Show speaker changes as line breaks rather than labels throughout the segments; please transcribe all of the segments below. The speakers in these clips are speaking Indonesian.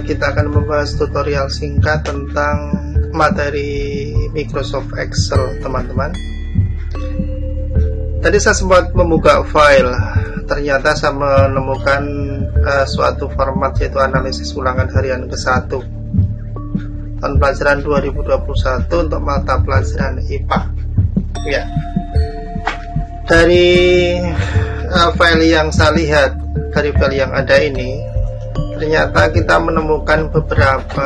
kita akan membahas tutorial singkat tentang materi Microsoft Excel, teman-teman. Tadi saya sempat membuka file, ternyata saya menemukan suatu format, yaitu analisis ulangan harian ke-1 tahun pelajaran 2021 untuk mata pelajaran IPA. Ya, dari file yang saya lihat, dari file yang ada ini, ternyata kita menemukan beberapa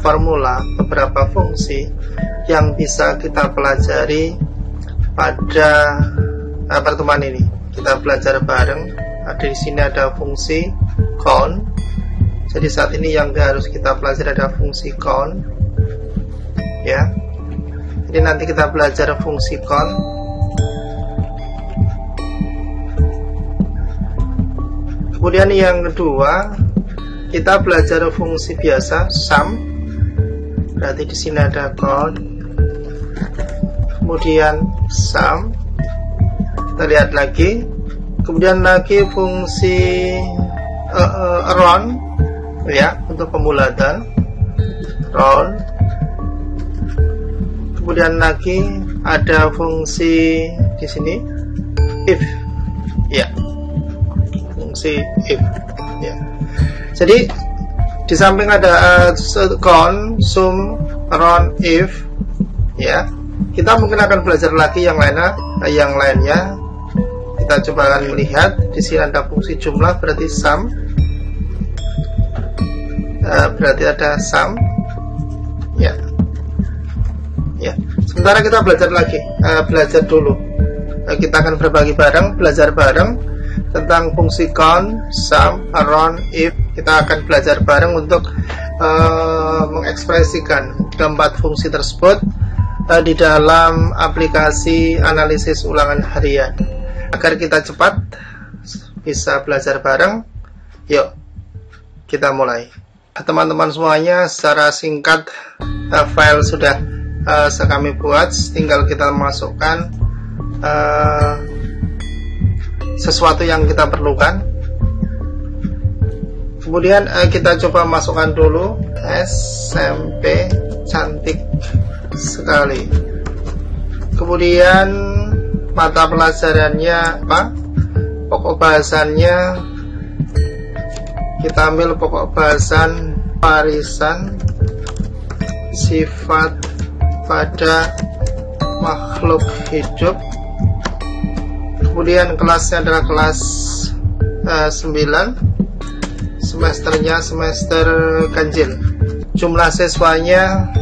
formula, beberapa fungsi yang bisa kita pelajari pada pertemuan ini. Kita belajar bareng. Di sini ada fungsi count. Jadi saat ini yang harus kita pelajari ada fungsi count, ya. Jadi nanti kita belajar fungsi count. Kemudian yang kedua, kita belajar fungsi biasa sum. Berarti di sini ada count, kemudian sum. Kita lihat lagi, kemudian lagi fungsi round, ya, untuk pembulatan round. Kemudian lagi ada fungsi di sini if, ya, fungsi if, ya. Jadi di samping ada count, sum, round, if, ya, kita mungkin akan belajar lagi yang lainnya. Kita coba akan melihat di sini ada fungsi jumlah, berarti sum, berarti ada sum, ya, ya. Sementara kita belajar lagi, belajar dulu. Kita akan berbagi bareng, belajar bareng tentang fungsi count, sum, round, if. Kita akan belajar bareng untuk mengekspresikan keempat fungsi tersebut di dalam aplikasi analisis ulangan harian. Agar kita cepat bisa belajar bareng, yuk kita mulai. Teman-teman semuanya, secara singkat file sudah kami buat, tinggal kita masukkan sesuatu yang kita perlukan. Kemudian kita coba masukkan dulu SMP cantik sekali. Kemudian mata pelajarannya apa? Pokok bahasannya kita ambil pokok bahasan warisan sifat pada makhluk hidup. Kemudian kelasnya adalah kelas 9, semesternya semester ganjil. Jumlah siswanya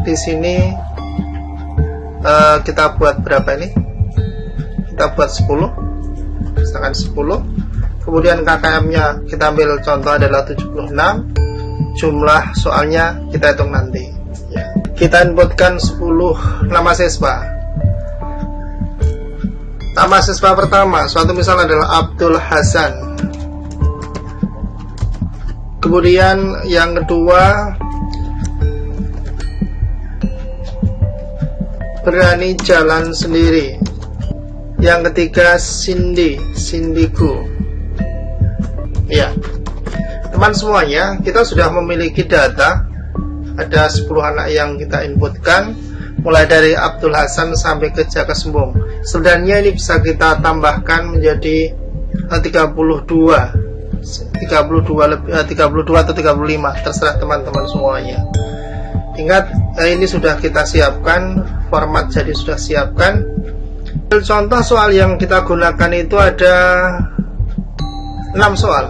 di sini kita buat berapa ini? Kita buat 10, misalkan 10. Kemudian KKM-nya kita ambil contoh adalah 76. Jumlah soalnya kita hitung nanti, ya. Kita inputkan 10 nama siswa. Nama siswa pertama, suatu misal adalah Abdul Hasan. Kemudian yang kedua, berani jalan sendiri. Yang ketiga, Cindyku. Ya, teman semuanya, kita sudah memiliki data. Ada 10 anak yang kita inputkan, mulai dari Abdul Hasan sampai ke Jaka Sembung. Sebenarnya ini bisa kita tambahkan menjadi 32 atau 35, terserah teman-teman semuanya. Ingat, ini sudah kita siapkan, format jadi sudah siapkan. Contoh soal yang kita gunakan itu ada 6 soal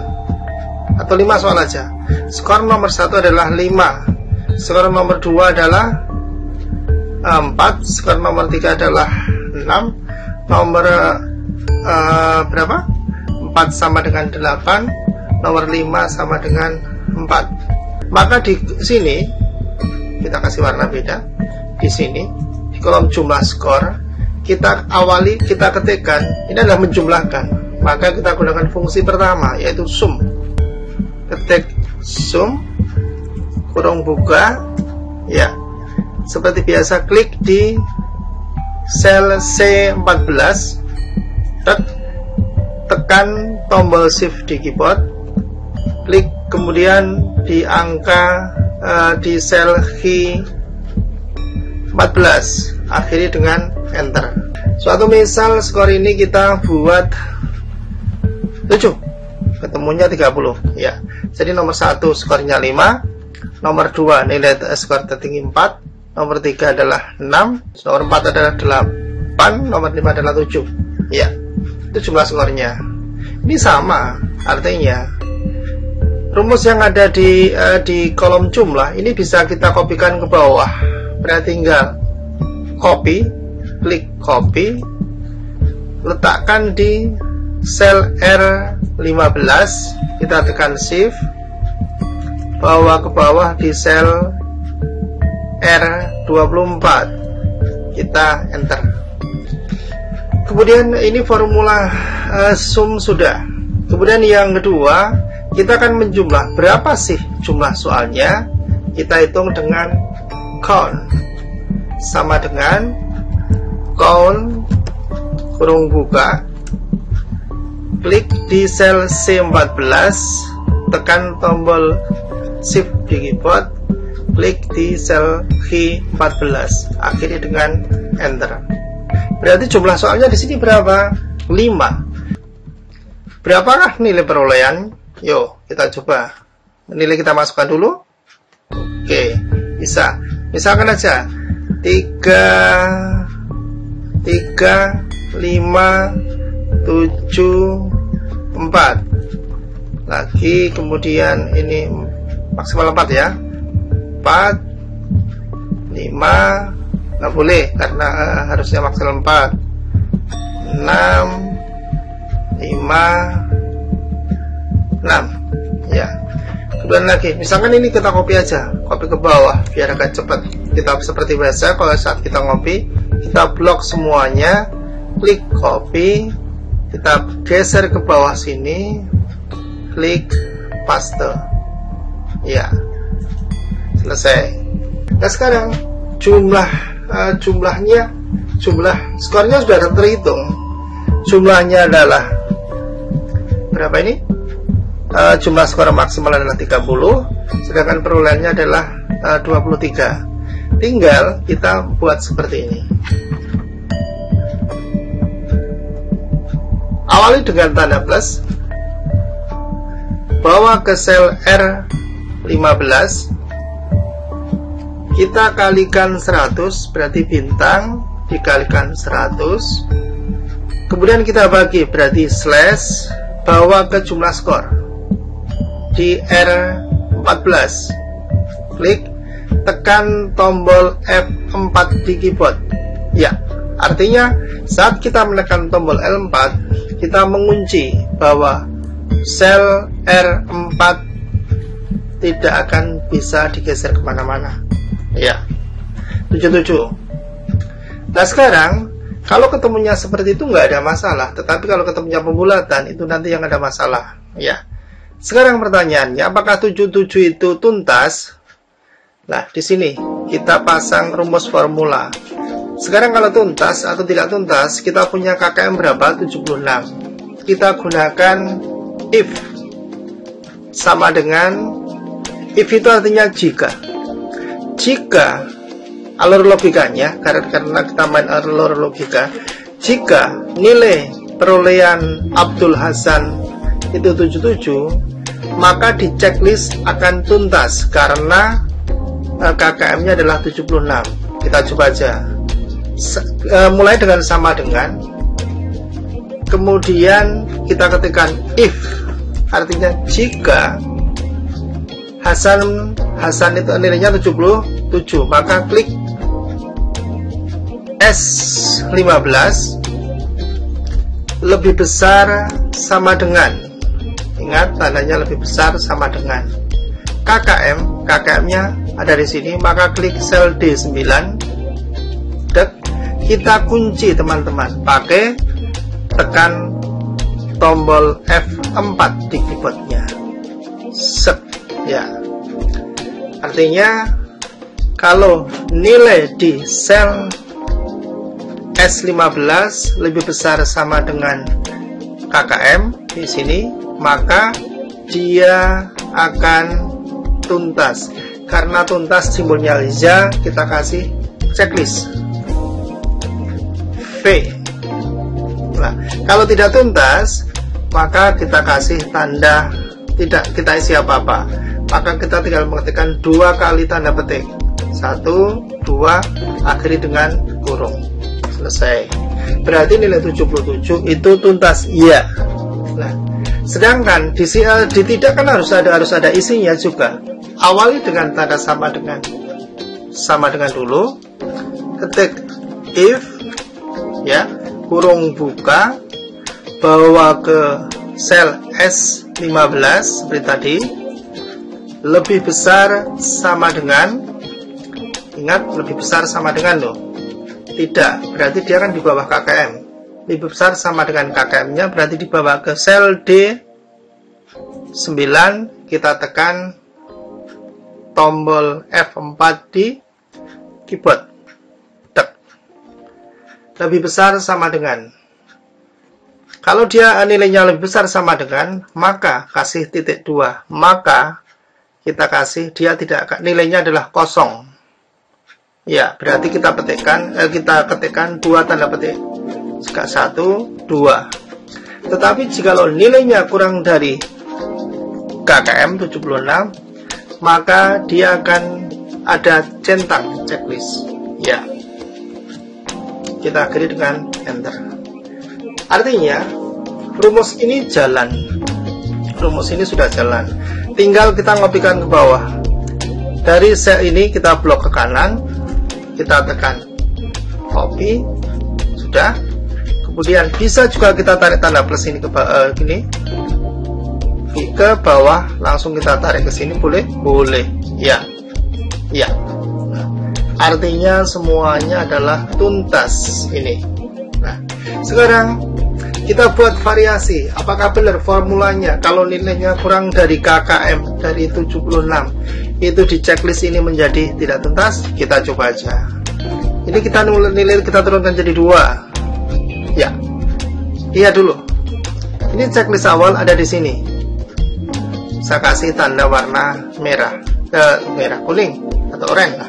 atau 5 soal aja. Skor nomor 1 adalah 5, skor nomor 2 adalah 4, skor nomor 3 adalah 6, nomor berapa? 4 sama dengan 8, nomor 5 sama dengan 4. Maka di sini kita kasih warna beda. Di sini di kolom jumlah skor, kita awali, kita ketikkan, ini adalah menjumlahkan. Maka kita gunakan fungsi pertama, yaitu sum. Ketik sum, kurung buka, ya. Seperti biasa, klik di sel C14, tekan tombol shift di keyboard, klik kemudian di angka di sel H14, akhiri dengan enter. Suatu misal skor ini kita buat 7, ketemunya 30 ya. Jadi nomor 1 skornya 5, nomor 2 nilai skor tertinggi 4, nomor 3 adalah 6, nomor 4 adalah 8, nomor 5 adalah 7 ya. Itu jumlah skornya. Ini sama, artinya rumus yang ada di kolom jumlah ini bisa kita kopikan ke bawah. Berarti tinggal copy, klik copy, letakkan di sel R15, kita tekan shift, bawa ke bawah di sel R24, kita enter. Kemudian ini formula sum sudah. Kemudian yang kedua, kita akan menjumlah. Berapa sih jumlah soalnya? Kita hitung dengan count, sama dengan count kurung buka, klik di sel C14, tekan tombol shift di keyboard, klik di sel H14, akhiri dengan enter. Berarti jumlah soalnya di sini berapa? 5. Berapakah nilai perolehan? Yuk kita coba. Nilai kita masukkan dulu. Oke, bisa. Misalkan aja 3, 5, 7, 4. Lagi kemudian ini maksimal 4 ya. 4, 5, nggak boleh karena harusnya maksimal 4, 6, 5, 6 ya. Kemudian lagi, misalkan ini kita copy aja, copy ke bawah biar agak cepat. Kita seperti biasa kalau saat kita copy, kita blok semuanya, klik copy, kita geser ke bawah sini, klik paste ya, selesai. Nah sekarang jumlah skornya sudah terhitung. Jumlahnya adalah berapa ini? Jumlah skor maksimal adalah 30, sedangkan perolehannya adalah 23. Tinggal kita buat seperti ini. Awali dengan tanda plus, bawa ke sel R15, kita kalikan 100, berarti bintang dikalikan 100. Kemudian kita bagi, berarti slash, bawa ke jumlah skor di R14, klik, tekan tombol F4 di keyboard ya. Artinya saat kita menekan tombol L4, kita mengunci bahwa sel R4 tidak akan bisa digeser kemana-mana ya. 77. Nah sekarang kalau ketemunya seperti itu nggak ada masalah, tetapi kalau ketemunya pembulatan itu nanti yang ada masalah ya. Sekarang pertanyaannya, apakah 77 itu tuntas? Nah di sini kita pasang rumus formula. Sekarang kalau tuntas atau tidak tuntas, kita punya KKM berapa? 76. Kita gunakan if, sama dengan if itu artinya jika alur logikanya, karena kita main alur logika, jika nilai perolehan Abdul Hasan itu 77, maka di checklist akan tuntas karena KKM-nya adalah 76. Kita coba aja. Mulai dengan sama dengan, kemudian kita ketikkan if, artinya jika Hasan itu nilainya 77, maka klik S15 lebih besar sama dengan, ingat tandanya lebih besar sama dengan KKM-nya ada di sini, maka klik sel D9, kita kunci teman-teman, pakai tekan tombol F4 di keyboardnya, set ya. Artinya kalau nilai di sel S15 lebih besar sama dengan KKM di sini, maka dia akan tuntas. Karena tuntas simbolnya ya, kita kasih checklist V. Nah, kalau tidak tuntas, maka kita kasih tanda tidak, kita isi apa-apa. Maka kita tinggal mengetikkan 2 kali tanda petik, 1, 2, akhiri dengan kurung. Selesai. Berarti nilai 77 itu tuntas, iya. Nah, sedangkan di tidak kan harus ada isinya juga. Awali dengan tanda sama dengan dulu, ketik if, ya, kurung buka, bawa ke sel S15 seperti tadi, lebih besar sama dengan, ingat lebih besar sama dengan loh, tidak, berarti dia kan di bawah KKM, lebih besar sama dengan KKM nya, berarti dibawa ke sel D9, kita tekan tombol F4 di keyboard, tek. Lebih besar sama dengan, kalau dia nilainya lebih besar sama dengan, maka kasih titik 2, maka kita kasih dia tidak, nilainya adalah kosong, ya, berarti kita ketikkan 2 tanda petik, jika 1, 2. Tetapi jika nilainya kurang dari KKM 76, maka dia akan ada centang checklist, ya, kita akhiri dengan enter. Artinya rumus ini jalan, rumus ini sudah jalan, tinggal kita ngopikan ke bawah. Dari sel ini kita blok ke kanan, kita tekan copy, sudah. Kemudian bisa juga kita tarik tanda plus ini ke gini, ke bawah, langsung kita tarik ke sini, boleh? Boleh, ya, ya. Artinya semuanya adalah tuntas ini. Nah, sekarang kita buat variasi. Apakah benar formulanya? Kalau nilainya kurang dari KKM dari 76, itu di checklist ini menjadi tidak tuntas. Kita coba aja. Ini kita nilai kita turunkan jadi 2. Ya, iya dulu. Ini checklist awal ada di sini. Saya kasih tanda warna merah, merah kuning atau oranye lah.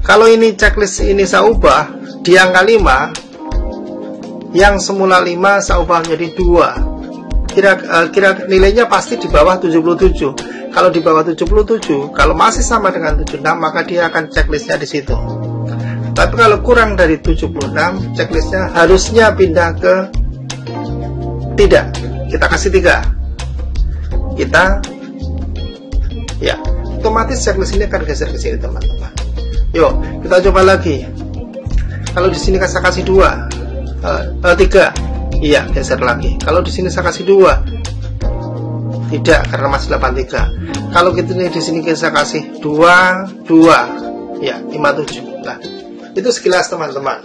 Kalau ini checklist ini saya ubah di angka 5, yang semula 5 saya ubah menjadi 2. Kira nilainya pasti di bawah 77. Kalau di bawah 77, kalau masih sama dengan 76, maka dia akan checklistnya di situ. Tapi kalau kurang dari 76, checklistnya harusnya pindah ke tidak. Kita kasih 3. Kita, ya, otomatis checklist ini akan geser ke sini, teman-teman. Yuk, kita coba lagi. Kalau di sini saya kasih 2, 3, iya, geser lagi. Kalau di sini saya kasih 2, tidak, karena masih 83. Kalau gitu nih, di sini saya kasih 2, 2, ya, 57. Nah, itu sekilas, teman-teman.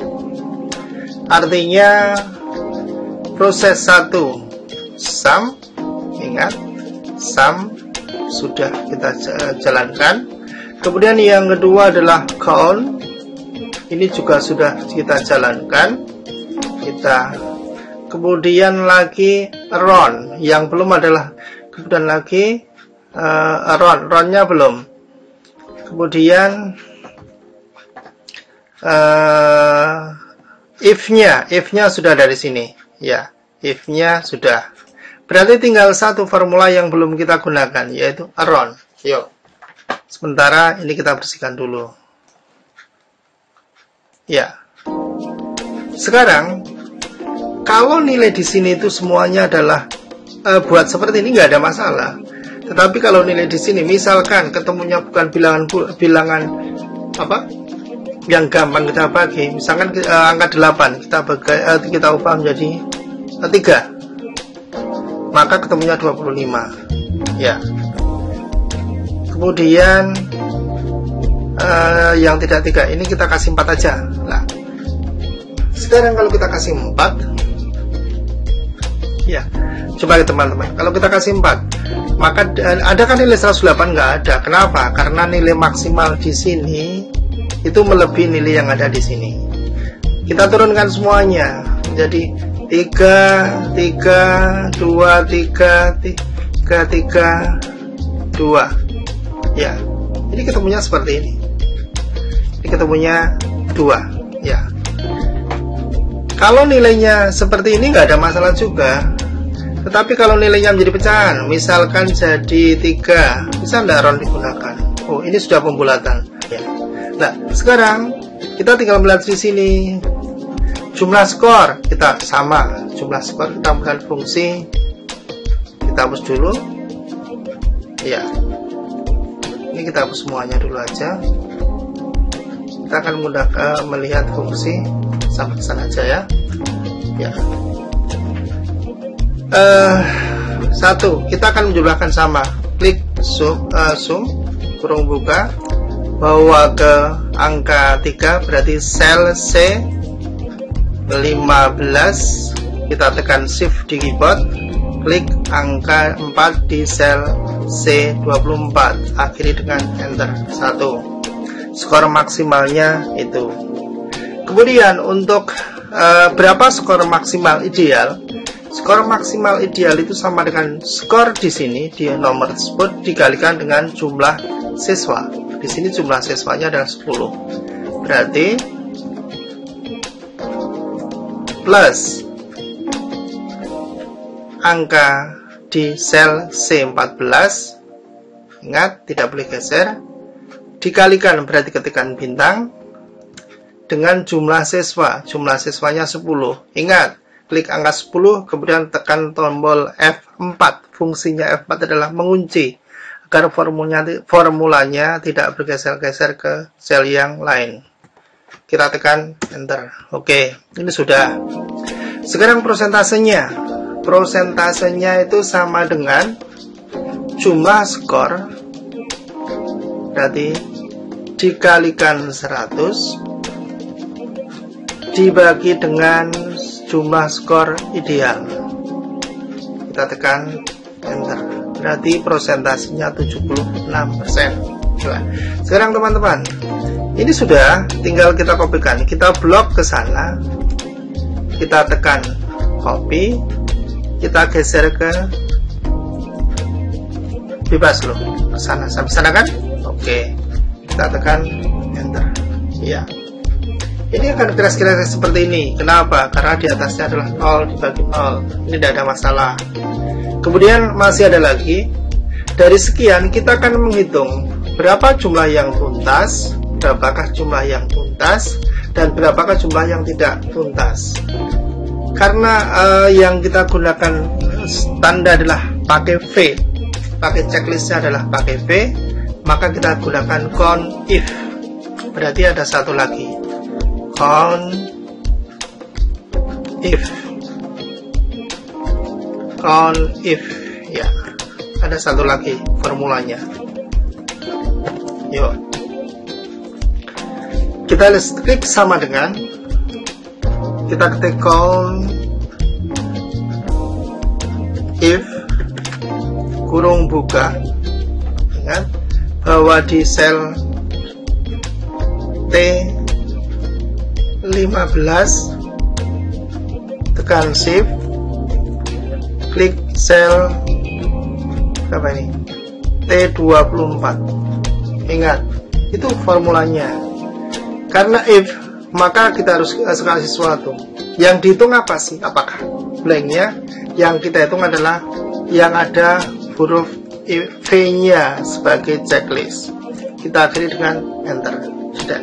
Artinya proses 1 sum, ingat, sum sudah kita jalankan. Kemudian yang kedua adalah count, ini juga sudah kita jalankan. Kemudian lagi run, yang belum adalah, kemudian lagi runnya belum. Kemudian if-nya sudah dari sini, ya, if-nya sudah. Berarti tinggal satu formula yang belum kita gunakan, yaitu run. Yuk, sementara ini kita bersihkan dulu. Ya, sekarang kalau nilai di sini itu semuanya adalah buat seperti ini, nggak ada masalah. Tetapi kalau nilai di sini, misalkan ketemunya bukan bilangan apa yang gampang kita bagi, misalkan angka 8 kita ubah menjadi 3, maka ketemunya 25, ya. Kemudian yang tidak 3 ini kita kasih 4 aja. Nah, sekarang kalau kita kasih 4, ya, coba ya teman-teman, kalau kita kasih 4, maka ada kan nilai 108? Nggak ada. Kenapa? Karena nilai maksimal di sini itu melebihi nilai yang ada di sini. Kita turunkan semuanya, jadi 3, 3, 2, 3, ketika 2. Ya, ini ketemunya seperti ini. Ini ketemunya 2. Ya, kalau nilainya seperti ini nggak ada masalah juga. Tetapi kalau nilainya menjadi pecahan, misalkan jadi 3, bisa nggak round digunakan? Oh, ini sudah pembulatan. Ya. Nah, sekarang kita tinggal melihat di sini jumlah skor kita sama. Jumlah skor kita menggunakan fungsi, kita hapus dulu. Ya, ini kita hapus semuanya dulu aja. Kita akan melihat fungsi sampai ke sana aja ya. Ya. 1, kita akan menjumlahkan sama. Klik sum kurung buka, bawa ke angka 3, berarti sel C15. Kita tekan shift di keyboard, klik angka 4 di sel C24, akhiri dengan enter. 1, skor maksimalnya itu. Kemudian untuk berapa skor maksimal ideal? Skor maksimal ideal itu sama dengan skor di sini di nomor tersebut dikalikan dengan jumlah siswa. Di sini jumlah siswanya adalah 10. Berarti plus angka di sel C14. Ingat, tidak boleh geser. Dikalikan berarti ketikan bintang dengan jumlah siswa. Jumlah siswanya 10. Ingat, klik angka 10, kemudian tekan tombol F4. Fungsinya F4 adalah mengunci agar formulanya tidak bergeser-geser ke sel yang lain. Kita tekan enter. Oke, ini sudah. Sekarang prosentasenya. Prosentasenya itu sama dengan jumlah skor, berarti dikalikan 100 dibagi dengan jumlah skor ideal. Kita tekan enter. Berarti prosentasenya 76%. Sekarang teman-teman, ini sudah, tinggal kita kopikan. Kita blok ke sana. Kita tekan copy. Kita geser ke bebas loh, ke sana sampai sana kan? Oke. Kita tekan enter. Ya. Ini akan kira-kira seperti ini. Kenapa? Karena di atasnya adalah 0 dibagi 0. Ini tidak ada masalah. Kemudian masih ada lagi. Dari sekian kita akan menghitung berapa jumlah yang tuntas, berapakah jumlah yang tuntas, dan berapakah jumlah yang tidak tuntas. Karena yang kita gunakan tanda adalah pakai V, pakai checklistnya adalah pakai V, maka kita gunakan count if. Berarti ada satu lagi, count if, ya, ada satu lagi formulanya. Yuk, kita klik sama dengan, kita ketik count if kurung buka. Ingat bahwa di sel T15 tekan shift, klik sel apa ini, T24. Ingat, itu formulanya. Karena if, maka kita harus kasih sesuatu. Yang dihitung apa sih? Apakah blanknya? Yang kita hitung adalah yang ada huruf V-nya sebagai checklist. Kita akhiri dengan enter. Sudah.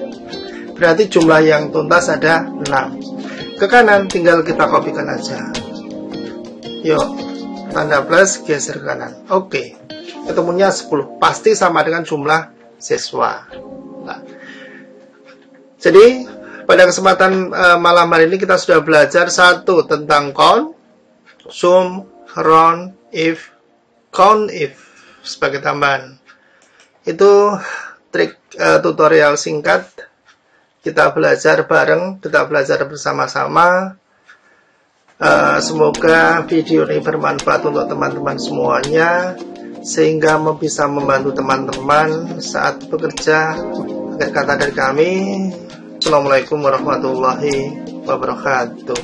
Berarti jumlah yang tuntas ada 6. Ke kanan tinggal kita kopikan aja. Yuk, tanda plus, geser ke kanan. Oke. Ketemunya 10. Pasti sama dengan jumlah siswa. Nah, jadi pada kesempatan malam hari ini kita sudah belajar 1 tentang count, sum, round, if, count if sebagai tambahan. Itu trik tutorial singkat. Kita belajar bareng, kita belajar bersama-sama. Semoga video ini bermanfaat untuk teman-teman semuanya, sehingga bisa membantu teman-teman saat bekerja. Akhir kata dari kami, Assalamualaikum warahmatullahi wabarakatuh.